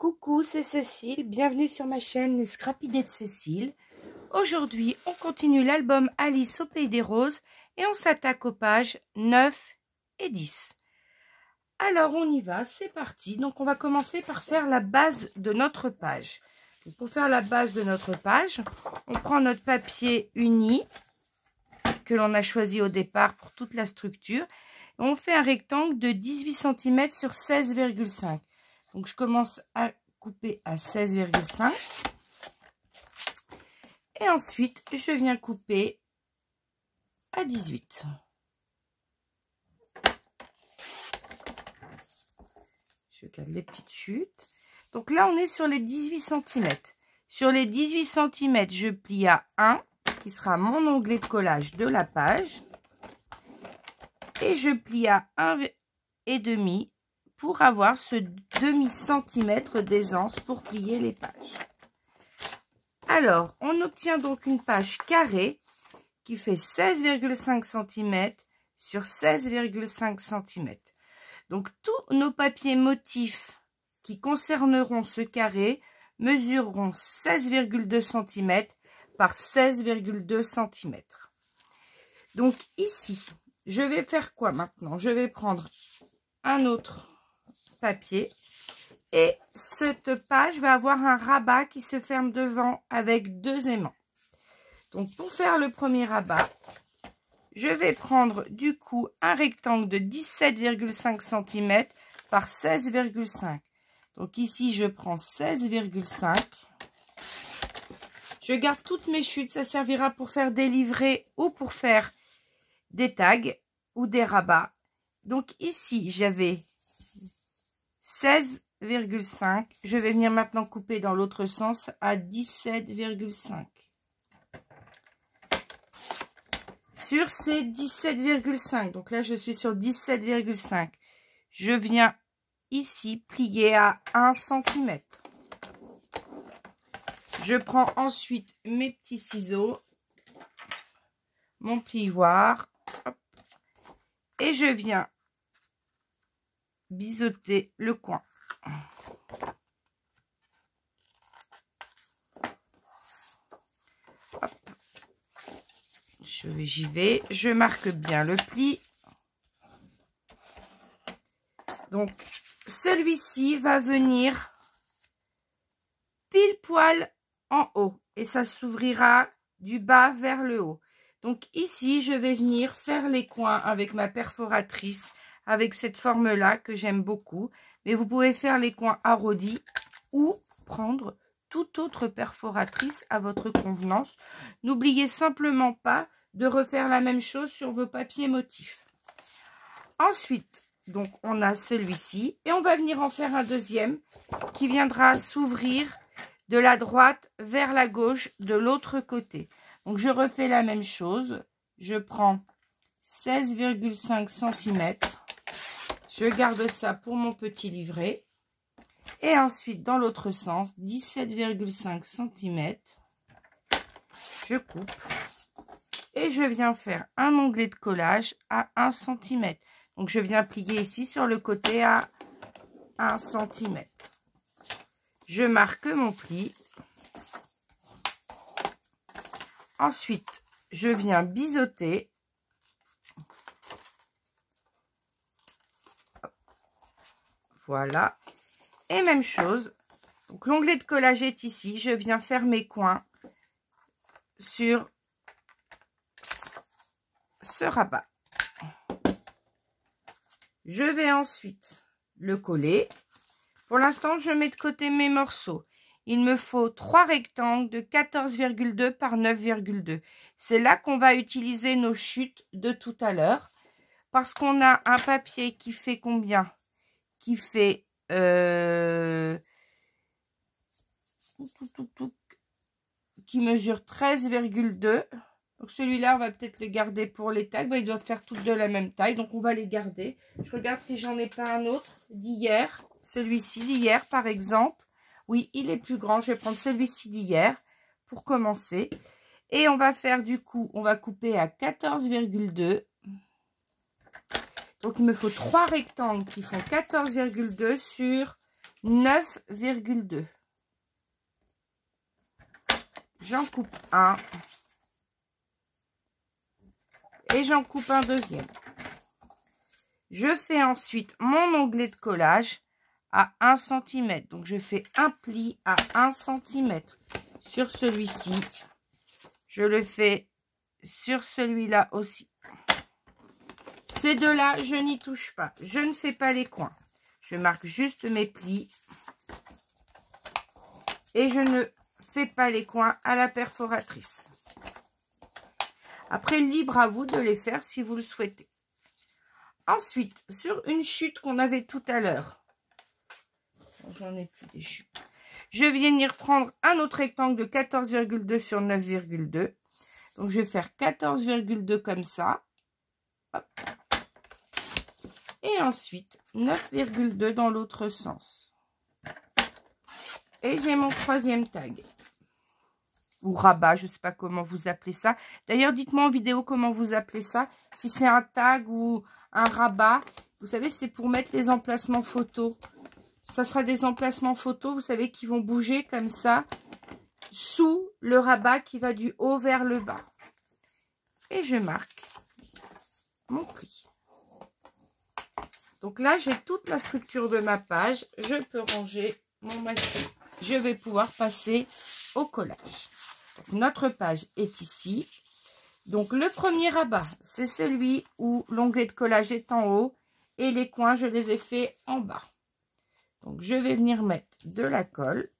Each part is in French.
Coucou, c'est Cécile, bienvenue sur ma chaîne Les Scrapidés de Cécile. Aujourd'hui, on continue l'album Alice au Pays des Roses et on s'attaque aux pages 9 et 10. Alors, on y va, c'est parti. Donc, on va commencer par faire la base de notre page. Donc, pour faire la base de notre page, on prend notre papier uni que l'on a choisi au départ pour toute la structure. Et on fait un rectangle de 18 cm sur 16,5. Donc, je commence à couper à 16,5. Et ensuite, je viens couper à 18. Je garde les petites chutes. Donc là, on est sur les 18 cm. Sur les 18 cm, je plie à 1, qui sera mon onglet de collage de la page. Et je plie à 1,5 pour avoir ce demi-centimètre d'aisance pour plier les pages. Alors, on obtient donc une page carrée qui fait 16,5 cm sur 16,5 cm. Donc, tous nos papiers motifs qui concerneront ce carré mesureront 16,2 cm par 16,2 cm. Donc, ici, je vais faire quoi maintenant? Je vais prendre un autre papier et cette page va avoir un rabat qui se ferme devant avec 2 aimants. Donc pour faire le premier rabat, je vais prendre du coup un rectangle de 17,5 cm par 16,5. Donc ici je prends 16,5. Je garde toutes mes chutes, ça servira pour faire des livrets ou pour faire des tags ou des rabats. Donc ici j'avais 16,5. Je vais venir maintenant couper dans l'autre sens à 17,5. Sur ces 17,5, donc là je suis sur 17,5. Je viens ici plier à 1 cm. Je prends ensuite mes petits ciseaux, mon plioir, hop, et je viens biseauter le coin. Hop. J'y vais, je marque bien le pli. Donc, celui-ci va venir pile poil en haut et ça s'ouvrira du bas vers le haut. Donc ici, je vais venir faire les coins avec ma perforatrice avec cette forme-là que j'aime beaucoup. Mais vous pouvez faire les coins arrondis ou prendre toute autre perforatrice à votre convenance. N'oubliez simplement pas de refaire la même chose sur vos papiers motifs. Ensuite, donc on a celui-ci et on va venir en faire un deuxième qui viendra s'ouvrir de la droite vers la gauche de l'autre côté. Donc je refais la même chose. Je prends 16,5 cm. Je garde ça pour mon petit livret. Et ensuite, dans l'autre sens, 17,5 cm. Je coupe. Et je viens faire un onglet de collage à 1 cm. Donc, je viens plier ici sur le côté à 1 cm. Je marque mon pli. Ensuite, je viens biseauter. Voilà. Et même chose. Donc, l'onglet de collage est ici. Je viens faire mes coins sur ce rabat. Je vais ensuite le coller. Pour l'instant, je mets de côté mes morceaux. Il me faut 3 rectangles de 14,2 par 9,2. C'est là qu'on va utiliser nos chutes de tout à l'heure. Parce qu'on a un papier qui fait combien? Qui fait qui mesure 13,2. Donc celui-là, on va peut-être le garder pour les tags. Ils doivent faire toutes de la même taille, donc on va les garder. Je regarde si j'en ai pas un autre d'hier. Celui-ci d'hier, par exemple. Oui, il est plus grand. Je vais prendre celui-ci d'hier pour commencer. Et on va faire du coup, on va couper à 14,2. Donc, il me faut 3 rectangles qui font 14,2 sur 9,2. J'en coupe un. Et j'en coupe un deuxième. Je fais ensuite mon onglet de collage à 1 cm. Donc, je fais un pli à 1 cm sur celui-ci. Je le fais sur celui-là aussi. Ces deux-là, je n'y touche pas. Je ne fais pas les coins. Je marque juste mes plis. Et je ne fais pas les coins à la perforatrice. Après, libre à vous de les faire si vous le souhaitez. Ensuite, sur une chute qu'on avait tout à l'heure, j'en ai plus des chutes, je viens venir prendre un autre rectangle de 14,2 sur 9,2. Donc, je vais faire 14,2 comme ça. Hop. Et ensuite, 9,2 dans l'autre sens. Et j'ai mon troisième tag. Ou rabat, je ne sais pas comment vous appelez ça. D'ailleurs, dites-moi en vidéo comment vous appelez ça. Si c'est un tag ou un rabat. Vous savez, c'est pour mettre les emplacements photos. Ça sera des emplacements photos, vous savez, qui vont bouger comme ça. Sous le rabat qui va du haut vers le bas. Et je marque mon prix. Donc là, j'ai toute la structure de ma page. Je peux ranger mon masking. Je vais pouvoir passer au collage. Donc, notre page est ici. Donc, le premier rabat, c'est celui où l'onglet de collage est en haut et les coins, je les ai faits en bas. Donc, je vais venir mettre de la colle.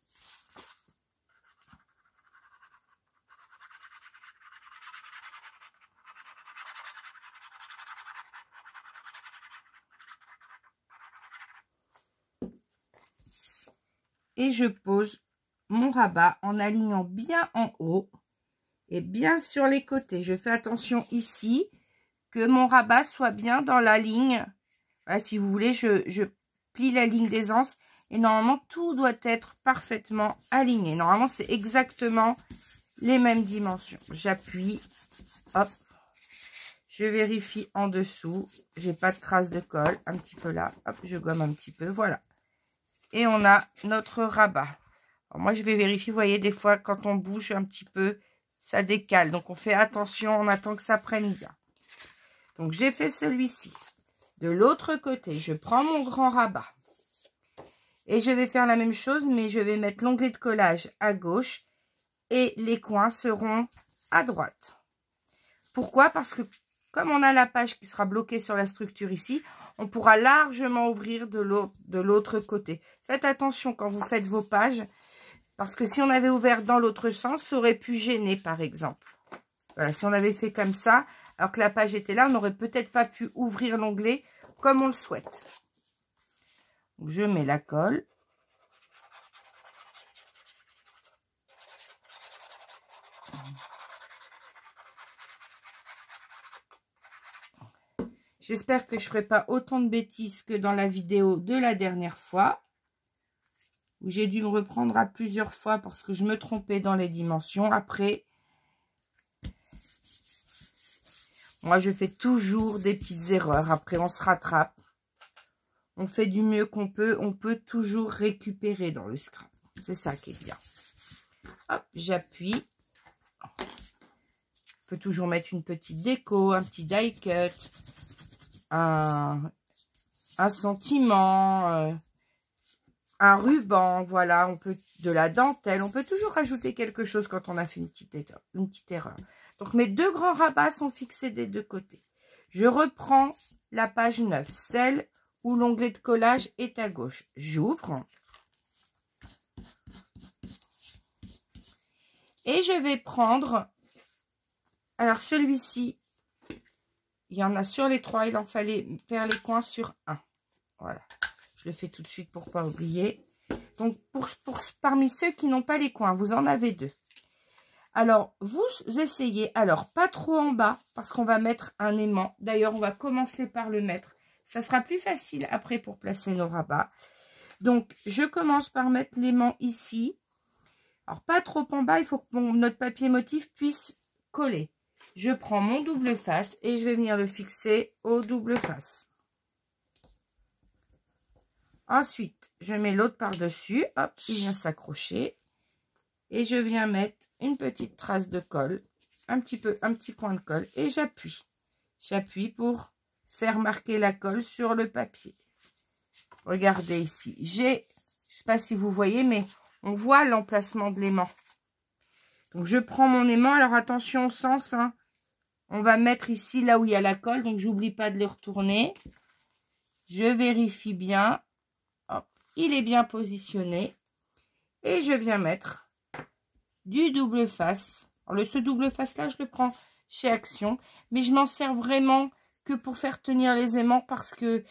Et je pose mon rabat en alignant bien en haut et bien sur les côtés. Je fais attention ici que mon rabat soit bien dans la ligne. Voilà, si vous voulez, je plie la ligne d'aisance et normalement tout doit être parfaitement aligné. Normalement, c'est exactement les mêmes dimensions. J'appuie, hop, je vérifie en dessous. J'ai pas de trace de colle, un petit peu là, hop, je gomme un petit peu, voilà. Et on a notre rabat. Alors moi, je vais vérifier, vous voyez, des fois, quand on bouge un petit peu, ça décale. Donc, on fait attention, on attend que ça prenne bien. Donc, j'ai fait celui-ci. De l'autre côté, je prends mon grand rabat. Et je vais faire la même chose, mais je vais mettre l'onglet de collage à gauche. Et les coins seront à droite. Pourquoi? Parce que, comme on a la page qui sera bloquée sur la structure ici, on pourra largement ouvrir de l'autre côté. Faites attention quand vous faites vos pages, parce que si on avait ouvert dans l'autre sens, ça aurait pu gêner, par exemple. Voilà, si on avait fait comme ça, alors que la page était là, on n'aurait peut-être pas pu ouvrir l'onglet comme on le souhaite. Donc, je mets la colle. J'espère que je ne ferai pas autant de bêtises que dans la vidéo de la dernière fois, où j'ai dû me reprendre à plusieurs fois parce que je me trompais dans les dimensions. Après, moi, je fais toujours des petites erreurs. Après, on se rattrape. On fait du mieux qu'on peut. On peut toujours récupérer dans le scrap. C'est ça qui est bien. Hop, j'appuie. On peut toujours mettre une petite déco, un petit die cut. Un sentiment, un ruban, voilà, on peut de la dentelle, on peut toujours rajouter quelque chose quand on a fait une petite erreur. Donc mes deux grands rabats sont fixés des deux côtés. Je reprends la page 9, celle où l'onglet de collage est à gauche. J'ouvre et je vais prendre, alors celui-ci, il y en a sur les trois, il en fallait faire les coins sur un. Voilà, je le fais tout de suite pour ne pas oublier. Donc, parmi ceux qui n'ont pas les coins, vous en avez deux. Alors, vous essayez, alors pas trop en bas, parce qu'on va mettre un aimant. D'ailleurs, on va commencer par le mettre. Ça sera plus facile après pour placer nos rabats. Donc, je commence par mettre l'aimant ici. Alors, pas trop en bas, il faut que notre papier motif puisse coller. Je prends mon double face et je vais venir le fixer au double face. Ensuite, je mets l'autre par-dessus. Hop, il vient s'accrocher. Et je viens mettre une petite trace de colle, un petit point de colle. Et j'appuie. J'appuie pour faire marquer la colle sur le papier. Regardez ici. Je ne sais pas si vous voyez, mais on voit l'emplacement de l'aimant. Donc, je prends mon aimant. Alors, attention au sens. Hein. On va mettre ici, là où il y a la colle. Donc, j'oublie pas de le retourner. Je vérifie bien. Hop, il est bien positionné. Et je viens mettre du double face. Alors, ce double face-là, je le prends chez Action. Mais je m'en sers vraiment que pour faire tenir les aimants parce que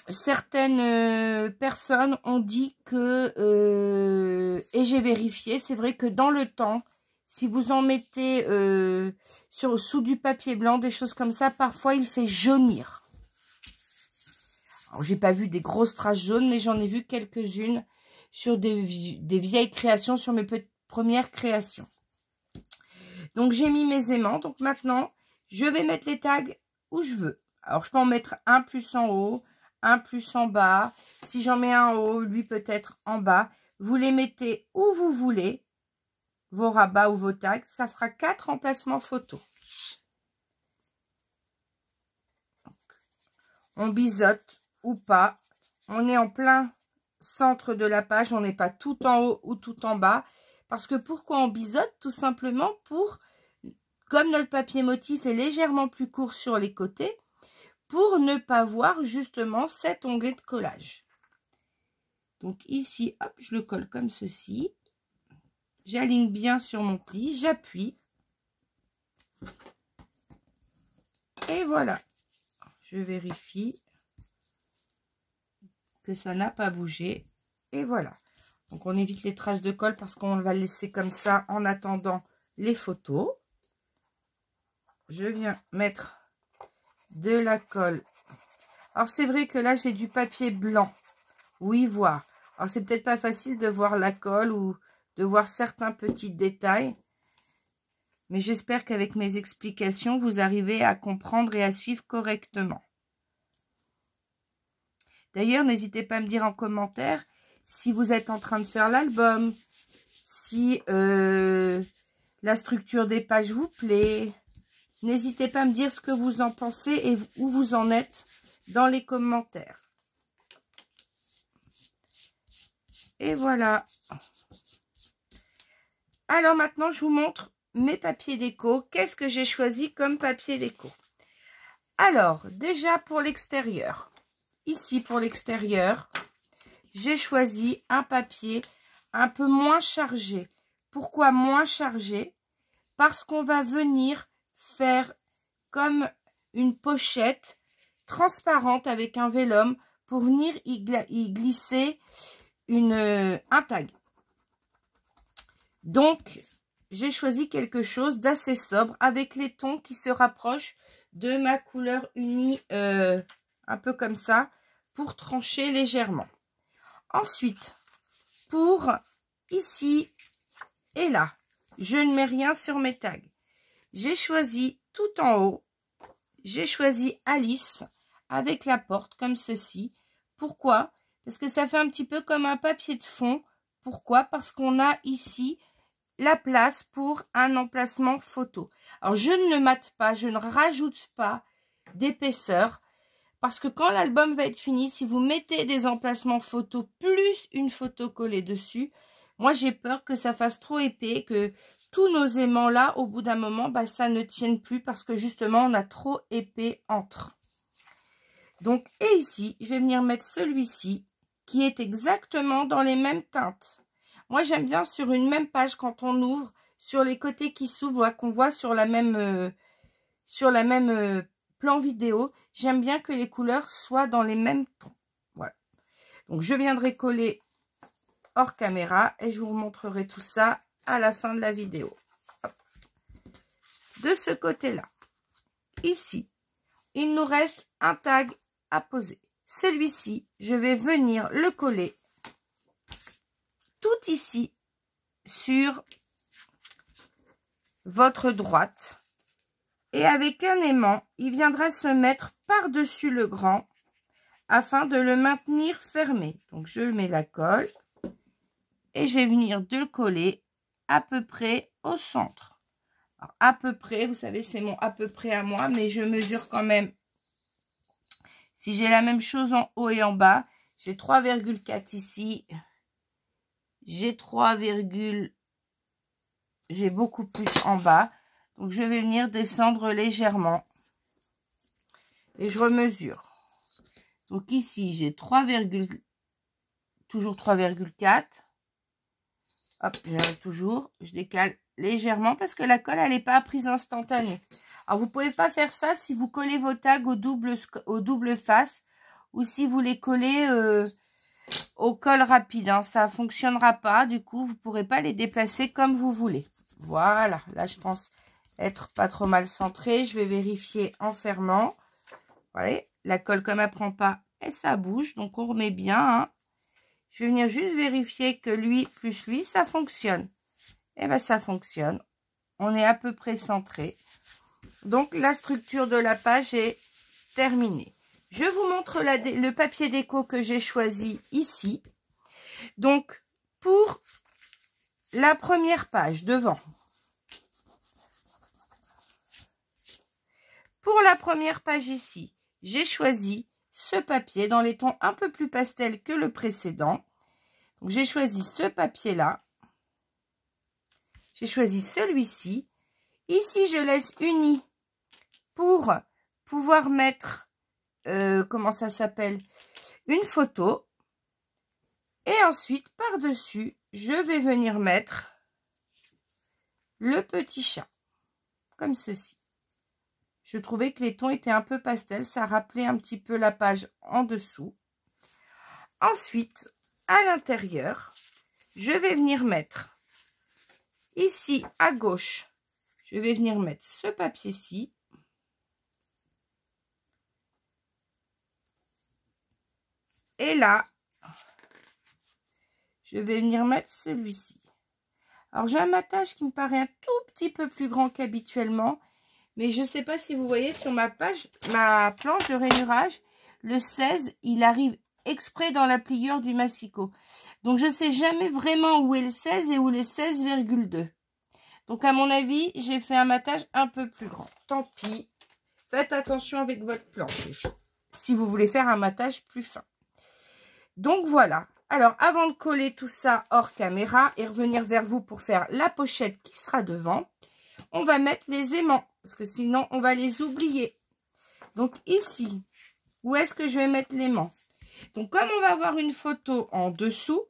certaines personnes ont dit que, et j'ai vérifié, c'est vrai que dans le temps, si vous en mettez sous du papier blanc, des choses comme ça, parfois il fait jaunir. Alors, j'ai pas vu des grosses traces jaunes, mais j'en ai vu quelques-unes sur des vieilles créations, sur mes premières créations. Donc, j'ai mis mes aimants. Donc, maintenant, je vais mettre les tags où je veux. Alors, je peux en mettre un plus en haut, un plus en bas. Si j'en mets un en haut, lui peut-être en bas. Vous les mettez où vous voulez, vos rabats ou vos tags. Ça fera 4 emplacements photos. On biseaute ou pas. On est en plein centre de la page. On n'est pas tout en haut ou tout en bas. Parce que pourquoi on biseaute? Tout simplement pour, comme notre papier motif est légèrement plus court sur les côtés, pour ne pas voir justement cet onglet de collage. Donc ici, hop, je le colle comme ceci. J'aligne bien sur mon pli, j'appuie. Et voilà. Je vérifie que ça n'a pas bougé. Et voilà. Donc on évite les traces de colle parce qu'on va le laisser comme ça en attendant les photos. Je viens mettre de la colle. Alors c'est vrai que là j'ai du papier blanc. Oui, voir. Alors c'est peut-être pas facile de voir la colle ou de voir certains petits détails. Mais j'espère qu'avec mes explications, vous arrivez à comprendre et à suivre correctement. D'ailleurs, n'hésitez pas à me dire en commentaire si vous êtes en train de faire l'album, si la structure des pages vous plaît. N'hésitez pas à me dire ce que vous en pensez et où vous en êtes dans les commentaires. Et voilà. Alors maintenant, je vous montre mes papiers déco. Qu'est-ce que j'ai choisi comme papier déco? Alors, déjà pour l'extérieur. Ici, pour l'extérieur, j'ai choisi un papier un peu moins chargé. Pourquoi moins chargé? Parce qu'on va venir faire comme une pochette transparente avec un vélum pour venir y glisser un tag. Donc, j'ai choisi quelque chose d'assez sobre avec les tons qui se rapprochent de ma couleur unie, un peu comme ça, pour trancher légèrement. Ensuite, pour ici et là, je ne mets rien sur mes tags. J'ai choisi tout en haut, j'ai choisi Alice avec la porte comme ceci. Pourquoi? Parce que ça fait un petit peu comme un papier de fond. Pourquoi? Parce qu'on a ici la place pour un emplacement photo. Alors, je ne le mate pas, je ne rajoute pas d'épaisseur. Parce que quand l'album va être fini, si vous mettez des emplacements photos plus une photo collée dessus, moi j'ai peur que ça fasse trop épais, que tous nos aimants là, au bout d'un moment, bah, ça ne tienne plus parce que justement on a trop épais entre. Donc, et ici, je vais venir mettre celui-ci qui est exactement dans les mêmes teintes. Moi j'aime bien sur une même page quand on ouvre, sur les côtés qui s'ouvrent, qu'on voit sur la même plan vidéo, j'aime bien que les couleurs soient dans les mêmes tons. Voilà. Donc, je viendrai coller hors caméra et je vous montrerai tout ça à la fin de la vidéo. Hop. De ce côté-là, ici, il nous reste un tag à poser. Celui-ci, je vais venir le coller tout ici sur votre droite. Et avec un aimant, il viendra se mettre par-dessus le grand afin de le maintenir fermé. Donc, je mets la colle et je vais venir de le coller à peu près au centre. Alors, à peu près, vous savez, c'est mon à peu près à moi, mais je mesure quand même. Si j'ai la même chose en haut et en bas, j'ai 3,4 ici. J'ai j'ai beaucoup plus en bas. Donc, je vais venir descendre légèrement. Et je remesure. Donc, ici, j'ai toujours 3,4. Hop, je décale légèrement parce que la colle, elle n'est pas prise instantanée. Alors, vous ne pouvez pas faire ça si vous collez vos tags au double face ou si vous les collez au col rapide. Hein. Ça ne fonctionnera pas. Du coup, vous ne pourrez pas les déplacer comme vous voulez. Voilà. Là, je pense être pas trop mal centré. Je vais vérifier en fermant. Voilà. La colle, comme elle ne prend pas, et ça bouge. Donc, on remet bien. Hein. Je vais venir juste vérifier que lui plus lui, ça fonctionne. Et bien, ça fonctionne. On est à peu près centré. Donc, la structure de la page est terminée. Je vous montre le papier déco que j'ai choisi ici. Donc, pour la première page devant. Pour la première page ici, j'ai choisi ce papier dans les tons un peu plus pastel que le précédent. Donc, j'ai choisi ce papier-là. J'ai choisi celui-ci. Ici, je laisse uni pour pouvoir mettre, comment ça s'appelle, une photo. Et ensuite, par-dessus, je vais venir mettre le petit chat, comme ceci. Je trouvais que les tons étaient un peu pastel, ça rappelait un petit peu la page en dessous. Ensuite, à l'intérieur, je vais venir mettre, ici à gauche, je vais venir mettre ce papier-ci. Et là, je vais venir mettre celui-ci. Alors, j'ai un matage qui me paraît un tout petit peu plus grand qu'habituellement. Mais je ne sais pas si vous voyez sur ma planche de rainurage, le 16, il arrive exprès dans la pliure du massicot. Donc, je ne sais jamais vraiment où est le 16 et où est le 16,2. Donc, à mon avis, j'ai fait un matage un peu plus grand. Tant pis. Faites attention avec votre planche, les filles, si vous voulez faire un matage plus fin. Donc, voilà. Alors, avant de coller tout ça hors caméra et revenir vers vous pour faire la pochette qui sera devant, on va mettre les aimants. Parce que sinon, on va les oublier. Donc, ici, où est-ce que je vais mettre l'aimant? Donc, comme on va avoir une photo en dessous,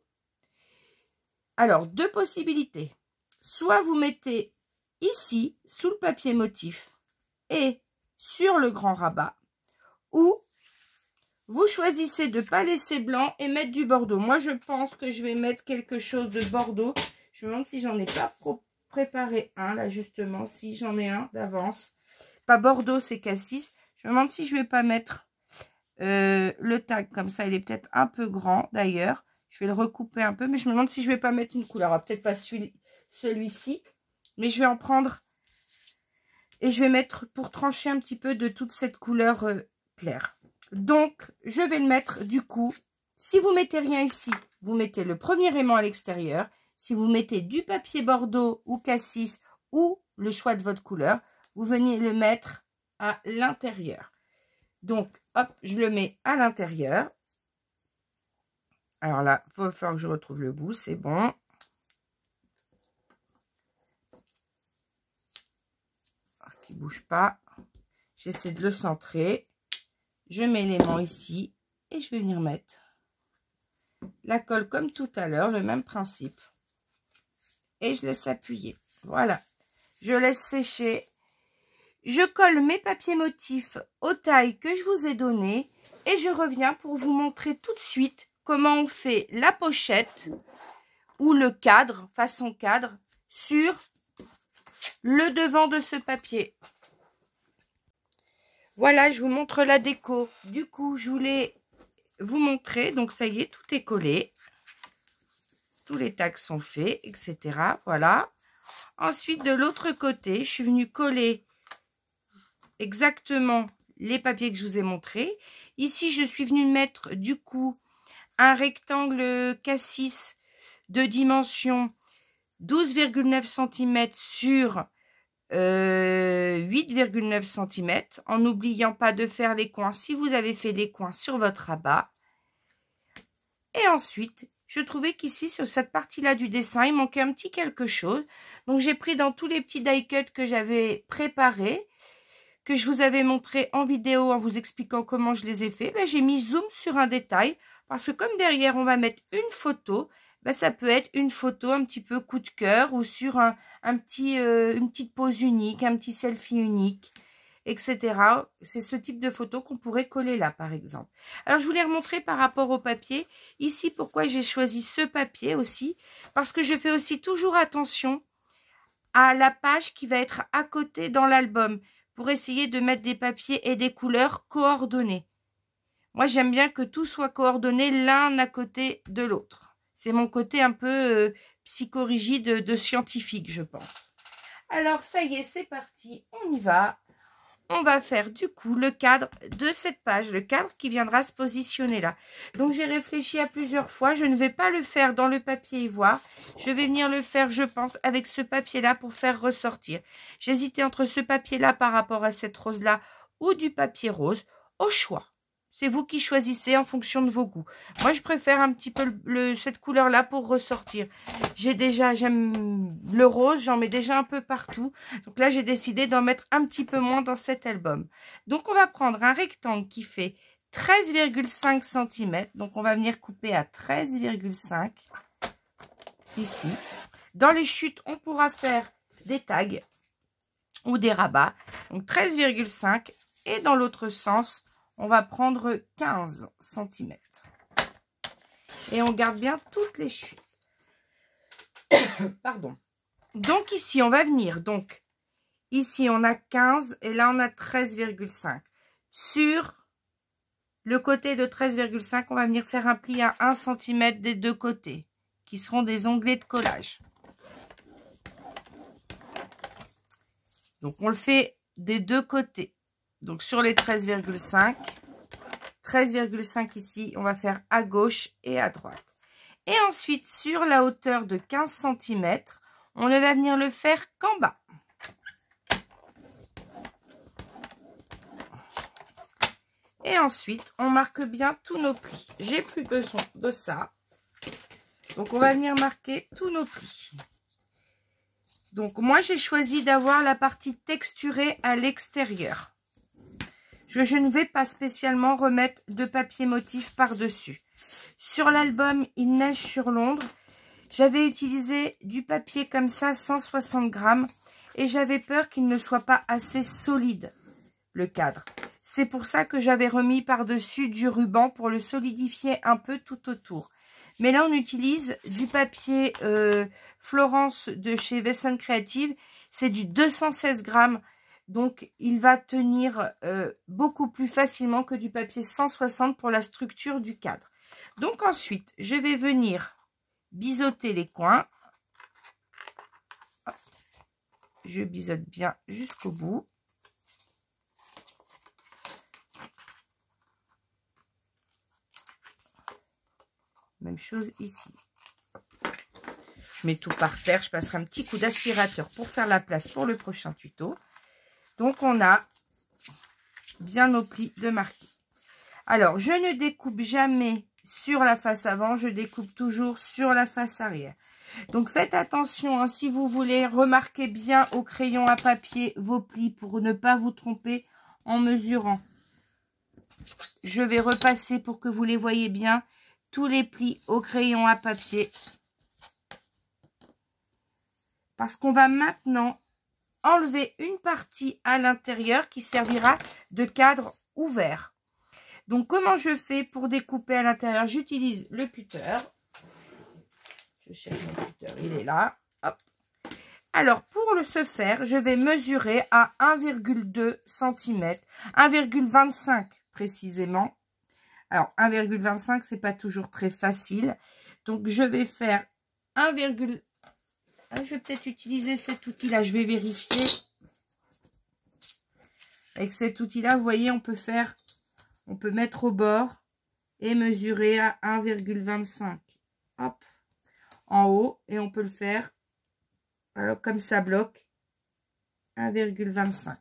alors, deux possibilités. Soit vous mettez ici, sous le papier motif, et sur le grand rabat, ou vous choisissez de ne pas laisser blanc et mettre du bordeaux. Moi, je pense que je vais mettre quelque chose de bordeaux. Je me demande si j'en ai pas préparé un, là, justement, si j'en ai un d'avance. Pas bordeaux, c'est cassis. Je me demande si je vais pas mettre le tag comme ça. Il est peut-être un peu grand, d'ailleurs. Je vais le recouper un peu, mais je me demande si je vais pas mettre une couleur. Peut-être pas celui-ci, mais je vais en prendre et je vais mettre pour trancher un petit peu de toute cette couleur claire. Donc, je vais le mettre du coup. Si vous mettez rien ici, vous mettez le premier aimant à l'extérieur. Si vous mettez du papier bordeaux ou cassis ou le choix de votre couleur, vous venez le mettre à l'intérieur. Donc, hop, je le mets à l'intérieur. Alors là, il va falloir que je retrouve le bout, c'est bon. Qui ne bouge pas. J'essaie de le centrer. Je mets l'aimant ici et je vais venir mettre la colle comme tout à l'heure, le même principe. Et je laisse appuyer. Voilà. Je laisse sécher. Je colle mes papiers motifs aux tailles que je vous ai données et je reviens pour vous montrer tout de suite comment on fait la pochette ou le cadre, façon cadre, sur le devant de ce papier. Voilà, je vous montre la déco. Du coup, je voulais vous montrer. Donc, ça y est, tout est collé. Tous les tags sont faits, etc. Voilà. Ensuite, de l'autre côté, je suis venue coller exactement les papiers que je vous ai montrés. Ici, je suis venue mettre du coup un rectangle K6 de dimension 12,9 cm sur 8,9 cm, en n'oubliant pas de faire les coins si vous avez fait des coins sur votre rabat. Et ensuite, je trouvais qu'ici, sur cette partie-là du dessin, il manquait un petit quelque chose. Donc, j'ai pris dans tous les petits die cuts que j'avais préparés, que je vous avais montré en vidéo en vous expliquant comment je les ai fait. Ben, j'ai mis zoom sur un détail parce que comme derrière, on va mettre une photo, ben, ça peut être une photo un petit peu coup de cœur ou sur une petite pose unique, un petit selfie unique, etc. C'est ce type de photo qu'on pourrait coller là, par exemple. Alors, je voulais remontrer par rapport au papier. Ici, pourquoi j'ai choisi ce papier aussi. Parce que je fais aussi toujours attention à la page qui va être à côté dans l'album pour essayer de mettre des papiers et des couleurs coordonnées. Moi, j'aime bien que tout soit coordonné l'un à côté de l'autre. C'est mon côté un peu psychorigide de scientifique, je pense. Alors, ça y est, c'est parti. On y va. On va faire du coup le cadre de cette page, le cadre qui viendra se positionner là. Donc j'ai réfléchi à plusieurs fois, je ne vais pas le faire dans le papier ivoire, je vais venir le faire je pense avec ce papier là pour faire ressortir. J'hésitais entre ce papier là par rapport à cette rose là ou du papier rose, au choix. C'est vous qui choisissez en fonction de vos goûts. Moi, je préfère un petit peu cette couleur-là pour ressortir. J'aime le rose, j'en mets déjà un peu partout. Donc là, j'ai décidé d'en mettre un petit peu moins dans cet album. Donc, on va prendre un rectangle qui fait 13,5 cm. Donc, on va venir couper à 13,5 ici. Dans les chutes, on pourra faire des tags ou des rabats. Donc, 13,5 et dans l'autre sens, on va prendre 15 cm. Et on garde bien toutes les chutes. Pardon. Donc ici, on va venir. Donc, ici, on a 15 et là, on a 13,5. Sur le côté de 13,5, on va venir faire un pli à 1 cm des deux côtés, qui seront des onglets de collage. Donc, on le fait des deux côtés. Donc, sur les 13,5, 13,5 ici, on va faire à gauche et à droite. Et ensuite, sur la hauteur de 15 cm, on ne va venir le faire qu'en bas. Et ensuite, on marque bien tous nos plis. J'ai plus besoin de ça. Donc, on va venir marquer tous nos plis. Donc, moi, j'ai choisi d'avoir la partie texturée à l'extérieur. Je ne vais pas spécialement remettre de papier motif par-dessus. Sur l'album Il neige sur Londres, j'avais utilisé du papier comme ça, 160 grammes, et j'avais peur qu'il ne soit pas assez solide, le cadre. C'est pour ça que j'avais remis par-dessus du ruban pour le solidifier un peu tout autour. Mais là, on utilise du papier Florence de chez Wesson Creative. C'est du 216 grammes. Donc, il va tenir beaucoup plus facilement que du papier 160 pour la structure du cadre. Donc, ensuite, je vais venir biseauter les coins. Je biseaute bien jusqu'au bout. Même chose ici. Je mets tout par terre. Je passerai un petit coup d'aspirateur pour faire la place pour le prochain tuto. Donc, on a bien nos plis de marquer. Alors, je ne découpe jamais sur la face avant. Je découpe toujours sur la face arrière. Donc, faites attention. Hein, si vous voulez remarquer bien au crayon à papier vos plis pour ne pas vous tromper en mesurant. Je vais repasser pour que vous les voyez bien. Tous les plis au crayon à papier. Parce qu'on va maintenant enlever une partie à l'intérieur qui servira de cadre ouvert. Donc, comment je fais pour découper à l'intérieur? J'utilise le cutter. Je cherche mon cutter, il est là. Hop. Alors, pour ce faire, je vais mesurer à 1,2 cm, 1,25 précisément. Alors, 1,25, c'est pas toujours très facile. Donc, je vais faire 1, je vais peut-être utiliser cet outil-là. Je vais vérifier. Avec cet outil-là, vous voyez, on peut faire on peut mettre au bord et mesurer à 1,25. Hop, en haut, et on peut le faire alors, comme ça bloque 1,25.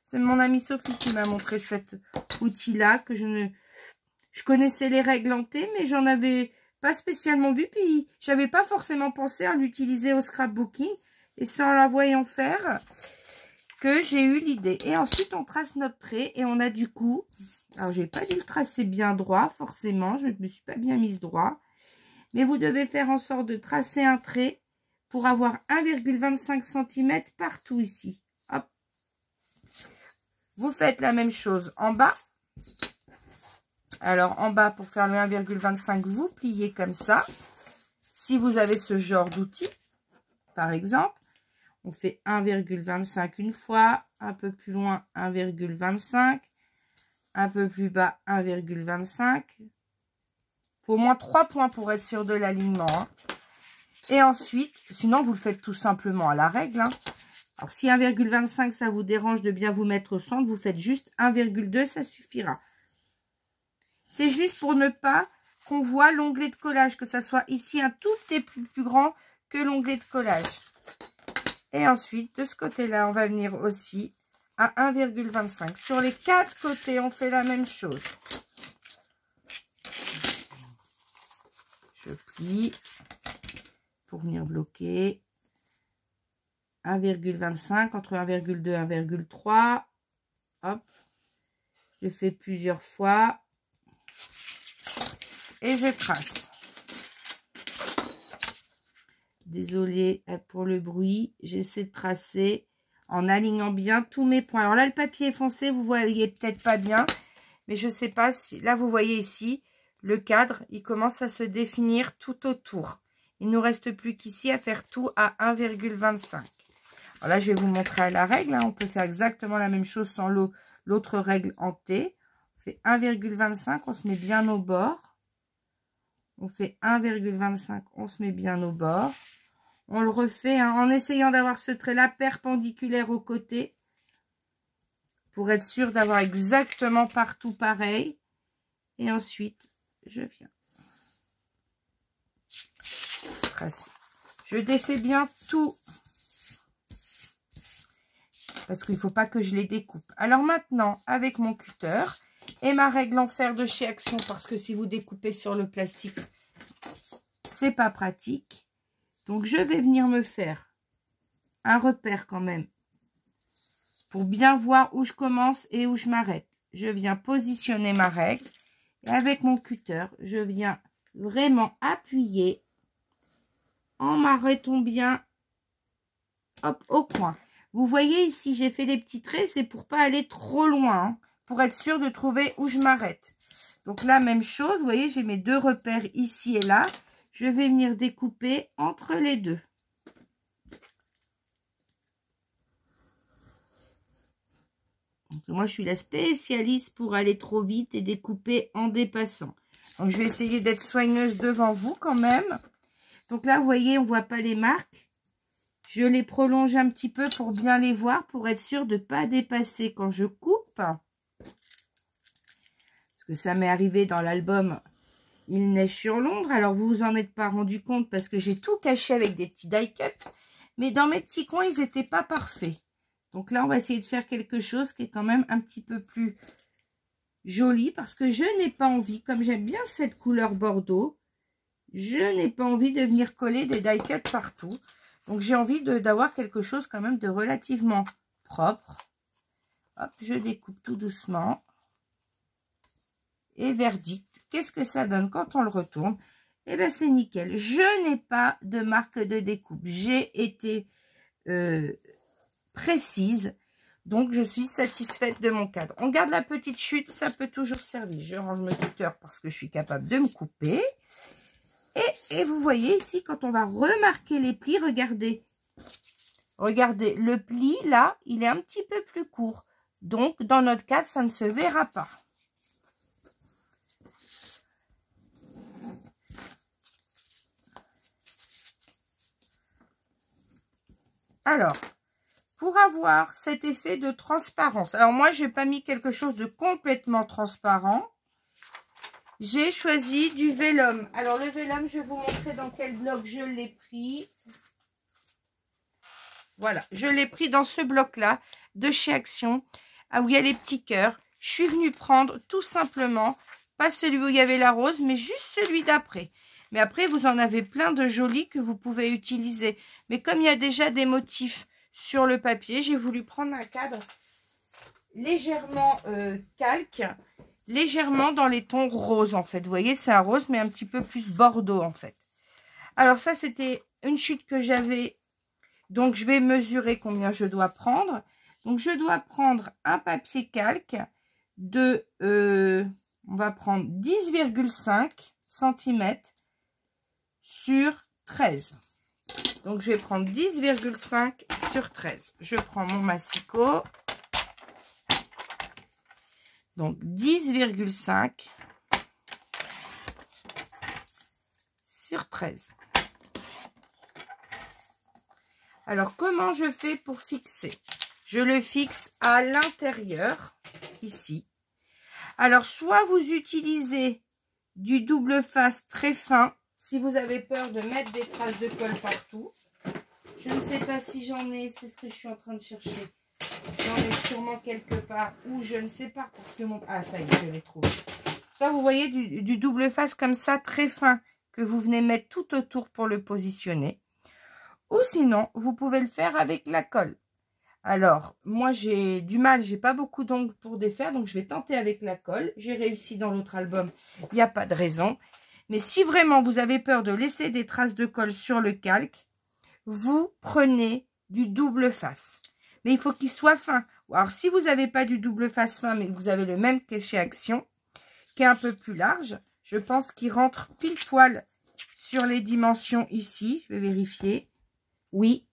C'est mon amie Sophie qui m'a montré cet outil-là, que je connaissais les règles en T, mais j'en avais pas spécialement vu, puis j'avais pas forcément pensé à l'utiliser au scrapbooking, et c'est en la voyant faire que j'ai eu l'idée. Et ensuite, on trace notre trait, et on a du coup, alors j'ai pas dû le tracer bien droit, forcément, je ne me suis pas bien mise droit, mais vous devez faire en sorte de tracer un trait pour avoir 1,25 cm partout ici. Hop. Vous faites la même chose en bas. Alors, en bas, pour faire le 1,25, vous pliez comme ça. Si vous avez ce genre d'outil, par exemple, on fait 1,25 une fois, un peu plus loin, 1,25, un peu plus bas, 1,25. Il faut au moins 3 points pour être sûr de l'alignement. Hein. Et ensuite, sinon, vous le faites tout simplement à la règle. Hein. Alors, si 1,25, ça vous dérange de bien vous mettre au centre, vous faites juste 1,2, ça suffira. C'est juste pour ne pas qu'on voit l'onglet de collage, que ça soit ici un tout petit peu plus grand que l'onglet de collage. Et ensuite, de ce côté-là, on va venir aussi à 1,25. Sur les 4 côtés, on fait la même chose. Je plie pour venir bloquer. 1,25 entre 1,2 et 1,3. Hop. Je fais plusieurs fois. Et je trace. Désolée pour le bruit. J'essaie de tracer en alignant bien tous mes points. Alors là, le papier est foncé. Vous voyez peut-être pas bien. Mais je ne sais pas si... Là, vous voyez ici, le cadre, il commence à se définir tout autour. Il ne nous reste plus qu'ici à faire tout à 1,25. Alors là, je vais vous montrer à la règle. Hein. On peut faire exactement la même chose sans l'autre règle en T. On fait 1,25. On se met bien au bord. On fait 1,25, on se met bien au bord. On le refait hein, en essayant d'avoir ce trait-là perpendiculaire au côté. Pour être sûr d'avoir exactement partout pareil. Et ensuite, je viens tracer. Je défais bien tout. Parce qu'il ne faut pas que je les découpe. Alors maintenant, avec mon cutter... Et ma règle en fer de chez Action, parce que si vous découpez sur le plastique, c'est pas pratique. Donc, je vais venir me faire un repère quand même, pour bien voir où je commence et où je m'arrête. Je viens positionner ma règle, et avec mon cutter, je viens vraiment appuyer en m'arrêtant bien, hop, au coin. Vous voyez ici, j'ai fait des petits traits, c'est pour pas aller trop loin, hein. Pour être sûr de trouver où je m'arrête. Donc là, même chose, vous voyez, j'ai mes 2 repères ici et là. Je vais venir découper entre les deux. Donc, moi, je suis la spécialiste pour aller trop vite et découper en dépassant. Donc, je vais essayer d'être soigneuse devant vous quand même. Donc là, vous voyez, on ne voit pas les marques. Je les prolonge un petit peu pour bien les voir, pour être sûr de ne pas dépasser quand je coupe. Que ça m'est arrivé dans l'album Il neige sur Londres. Alors, vous vous en êtes pas rendu compte parce que j'ai tout caché avec des petits die cuts. Mais dans mes petits coins, ils n'étaient pas parfaits. Donc là, on va essayer de faire quelque chose qui est quand même un petit peu plus joli. Parce que je n'ai pas envie, comme j'aime bien cette couleur bordeaux, je n'ai pas envie de venir coller des die cuts partout. Donc, j'ai envie d'avoir quelque chose quand même de relativement propre. Hop, je découpe tout doucement. Et verdict, qu'est-ce que ça donne quand on le retourne? Eh bien, c'est nickel. Je n'ai pas de marque de découpe. J'ai été précise. Donc, je suis satisfaite de mon cadre. On garde la petite chute, ça peut toujours servir. Je range mon cutter parce que je suis capable de me couper. Et vous voyez ici, quand on va remarquer les plis, regardez. Regardez, le pli, là, il est un petit peu plus court. Donc, dans notre cadre, ça ne se verra pas. Alors, pour avoir cet effet de transparence, alors moi, je n'ai pas mis quelque chose de complètement transparent. j'ai choisi du vélum. Alors le vélum, je vais vous montrer dans quel bloc je l'ai pris. Voilà, je l'ai pris dans ce bloc-là de chez Action, où il y a les petits cœurs. Je suis venue prendre tout simplement, pas celui où il y avait la rose, mais juste celui d'après. Mais après, vous en avez plein de jolis que vous pouvez utiliser. Mais comme il y a déjà des motifs sur le papier, j'ai voulu prendre un cadre légèrement calque, légèrement dans les tons roses en fait. Vous voyez, c'est un rose, mais un petit peu plus bordeaux en fait. Alors ça, c'était une chute que j'avais. Donc, je vais mesurer combien je dois prendre. Donc, je dois prendre un papier calque de, on va prendre 10,5 cm sur 13. Donc, je vais prendre 10,5 sur 13. Je prends mon massicot. Donc, 10,5 sur 13. Alors, comment je fais pour fixer? Je le fixe à l'intérieur, ici. Alors, soit vous utilisez du double face très fin, si vous avez peur de mettre des traces de colle partout. Je ne sais pas si j'en ai, c'est ce que je suis en train de chercher. J'en ai sûrement quelque part, ou je ne sais pas, parce que mon... Ah, ça y est, je l'ai trouvé. Soit vous voyez du double face comme ça, très fin, que vous venez mettre tout autour pour le positionner. Ou sinon, vous pouvez le faire avec la colle. Alors, moi, j'ai du mal, j'ai pas beaucoup d'ongles pour défaire, donc je vais tenter avec la colle. J'ai réussi dans l'autre album, il n'y a pas de raison. Mais si vraiment vous avez peur de laisser des traces de colle sur le calque, vous prenez du double face. Mais il faut qu'il soit fin. Alors, si vous n'avez pas du double face fin, mais que vous avez le même que chez Action, qui est un peu plus large, je pense qu'il rentre pile poil sur les dimensions ici. Je vais vérifier. Oui.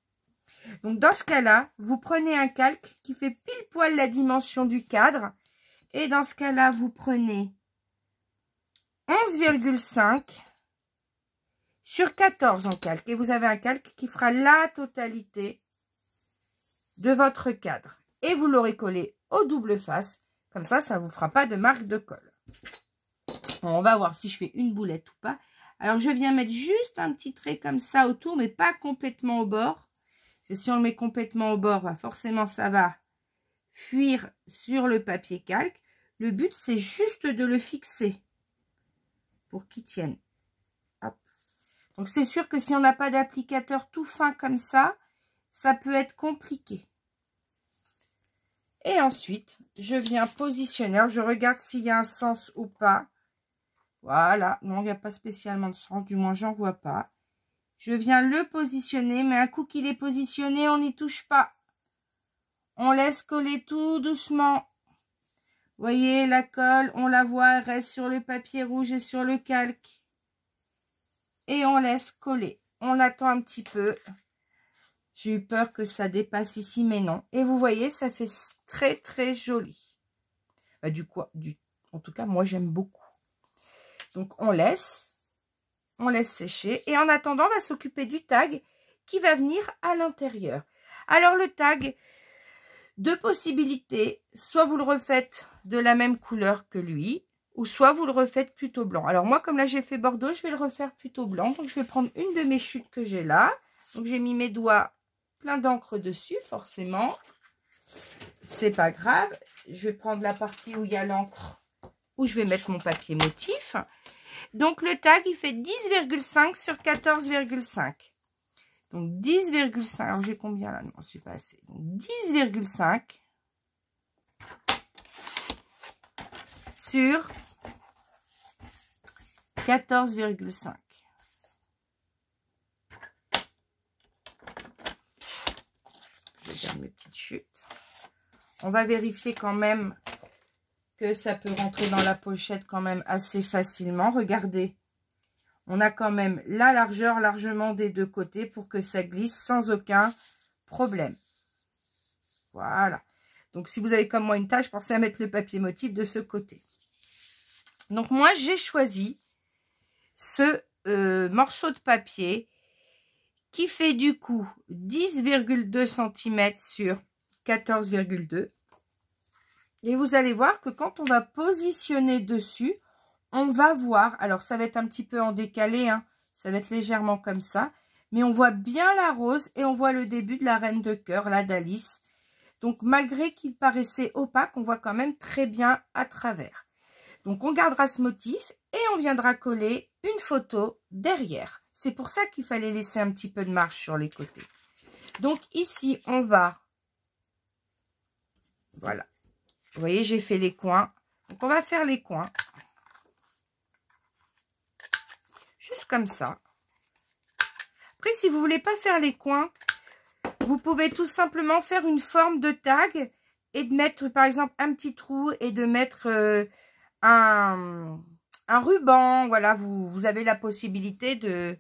Donc, dans ce cas-là, vous prenez un calque qui fait pile poil la dimension du cadre. Et dans ce cas-là, vous prenez 11,5 sur 14 en calque. Et vous avez un calque qui fera la totalité de votre cadre. Et vous l'aurez collé au double face. Comme ça, ça ne vous fera pas de marque de colle. On va voir si je fais une boulette ou pas. Alors, je viens mettre juste un petit trait comme ça autour, mais pas complètement au bord. Et si on le met complètement au bord, bah forcément, ça va fuir sur le papier calque. Le but, c'est juste de le fixer pour qu'il tienne. Hop. Donc, c'est sûr que si on n'a pas d'applicateur tout fin comme ça peut être compliqué. Et ensuite, je viens positionner. Alors, je regarde s'il y a un sens ou pas. Voilà. Non, il n'y a pas spécialement de sens. Du moins, j'en vois pas. Je viens le positionner. Mais un coup qu'il est positionné, on n'y touche pas. On laisse coller tout doucement. Vous voyez, la colle, on la voit, elle reste sur le papier rouge et sur le calque. Et on laisse coller. On attend un petit peu. J'ai eu peur que ça dépasse ici, mais non. Et vous voyez, ça fait très, très joli. En tout cas, moi, j'aime beaucoup. Donc, on laisse sécher. Et en attendant, on va s'occuper du tag qui va venir à l'intérieur. Alors, le tag, deux possibilités. Soit vous le refaites de la même couleur que lui, ou soit vous le refaites plutôt blanc. Alors, moi, comme là, j'ai fait bordeaux, je vais le refaire plutôt blanc. Donc, je vais prendre une de mes chutes que j'ai là. Donc, j'ai mis mes doigts plein d'encre dessus, forcément. C'est pas grave. Je vais prendre la partie où il y a l'encre, où je vais mettre mon papier motif. Donc, le tag, il fait 10,5 sur 14,5. Donc, 10,5. Alors, j'ai combien là? Non, je pas assez. Donc, 10,5 sur 14,5. Je garde mes petites chutes. On va vérifier quand même que ça peut rentrer dans la pochette quand même assez facilement. Regardez, on a quand même la largeur largement des deux côtés pour que ça glisse sans aucun problème. Voilà. Donc, si vous avez comme moi une tâche, pensez à mettre le papier motif de ce côté. Donc, moi, j'ai choisi ce morceau de papier qui fait du coup 10,2 cm sur 14,2. Et vous allez voir que quand on va positionner dessus, on va voir, alors ça va être un petit peu en décalé, hein, ça va être légèrement comme ça, mais on voit bien la rose et on voit le début de la reine de cœur, là d'Alice. Donc malgré qu'il paraissait opaque, on voit quand même très bien à travers. Donc on gardera ce motif et on viendra coller une photo derrière. C'est pour ça qu'il fallait laisser un petit peu de marge sur les côtés. Donc ici on va, voilà, vous voyez j'ai fait les coins. Donc on va faire les coins. Juste comme ça. Après, si vous voulez pas faire les coins, vous pouvez tout simplement faire une forme de tag et de mettre, par exemple, un petit trou et de mettre un ruban. Voilà, vous avez la possibilité de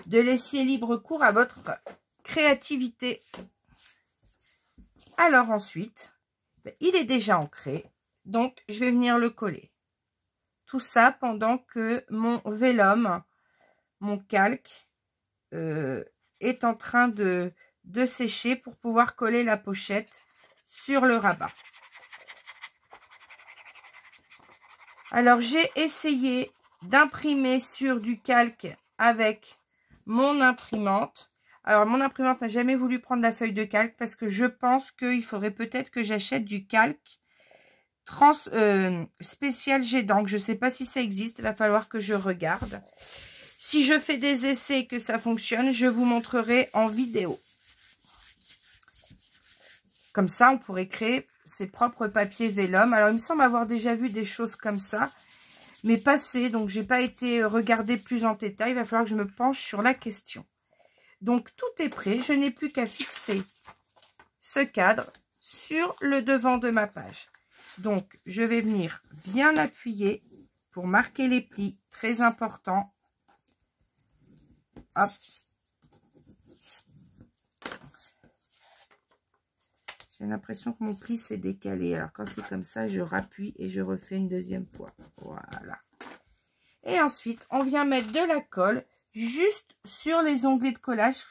laisser libre cours à votre créativité. Alors ensuite, il est déjà ancré. Donc, je vais venir le coller. Tout ça pendant que mon vélum, mon calque, est en train de sécher pour pouvoir coller la pochette sur le rabat. Alors, j'ai essayé d'imprimer sur du calque avec mon imprimante. Alors, mon imprimante n'a jamais voulu prendre la feuille de calque parce que je pense qu'il faudrait peut-être que j'achète du calque spécial jet d'encre. Je ne sais pas si ça existe, il va falloir que je regarde. Si je fais des essais et que ça fonctionne, je vous montrerai en vidéo. Comme ça, on pourrait créer ses propres papiers vélum. Alors, il me semble avoir déjà vu des choses comme ça, mais passées. Donc, je n'ai pas été regarder plus en détail. Il va falloir que je me penche sur la question. Donc, tout est prêt. Je n'ai plus qu'à fixer ce cadre sur le devant de ma page. Donc, je vais venir bien appuyer pour marquer les plis. Très important. Hop. J'ai l'impression que mon pli s'est décalé. Alors, quand c'est comme ça, je rappuie et je refais une deuxième fois. Voilà. Et ensuite, on vient mettre de la colle juste sur les onglets de collage.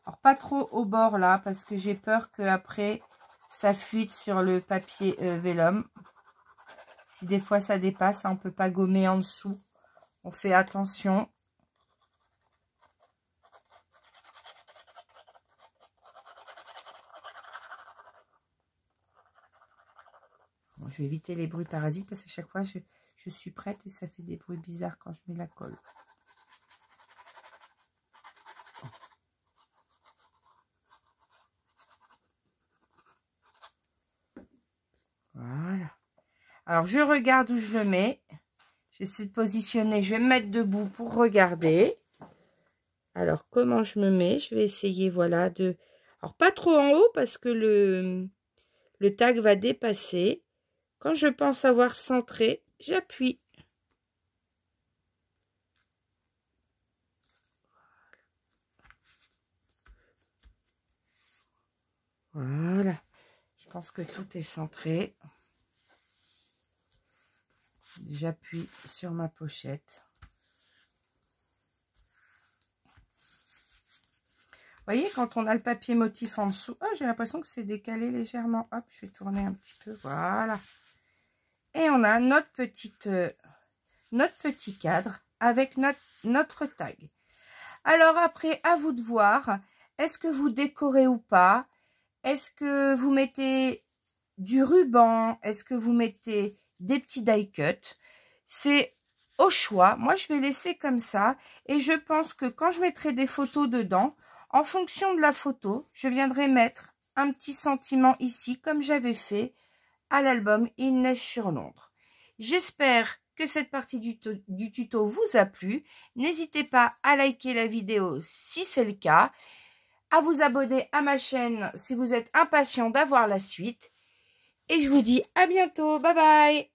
Alors, pas trop au bord là, parce que j'ai peur qu'après, ça fuite sur le papier vélum. Si des fois ça dépasse, on ne peut pas gommer en dessous. On fait attention. Bon, je vais éviter les bruits parasites parce qu'à chaque fois, je suis prête et ça fait des bruits bizarres quand je mets la colle. Voilà. Alors, je regarde où je le mets. J'essaie de positionner. Je vais me mettre debout pour regarder. Alors, comment je me mets? Je vais essayer, voilà, de... Alors, pas trop en haut parce que le tag va dépasser. Quand je pense avoir centré, j'appuie. Voilà. Je pense que tout est centré. J'appuie sur ma pochette. Vous voyez, quand on a le papier motif en dessous, oh, j'ai l'impression que c'est décalé légèrement. Hop, je vais tourner un petit peu. Voilà. Et on a notre petit cadre avec notre tag. Alors après, à vous de voir. Est-ce que vous décorez ou pas? Est-ce que vous mettez du ruban? Est-ce que vous mettez des petits die cut? C'est au choix. Moi, je vais laisser comme ça. Et je pense que quand je mettrai des photos dedans, en fonction de la photo, je viendrai mettre un petit sentiment ici, comme j'avais fait à l'album Il neige sur Londres. J'espère que cette partie du tuto vous a plu. N'hésitez pas à liker la vidéo si c'est le cas, à vous abonner à ma chaîne si vous êtes impatient d'avoir la suite. Et je vous dis à bientôt. Bye bye.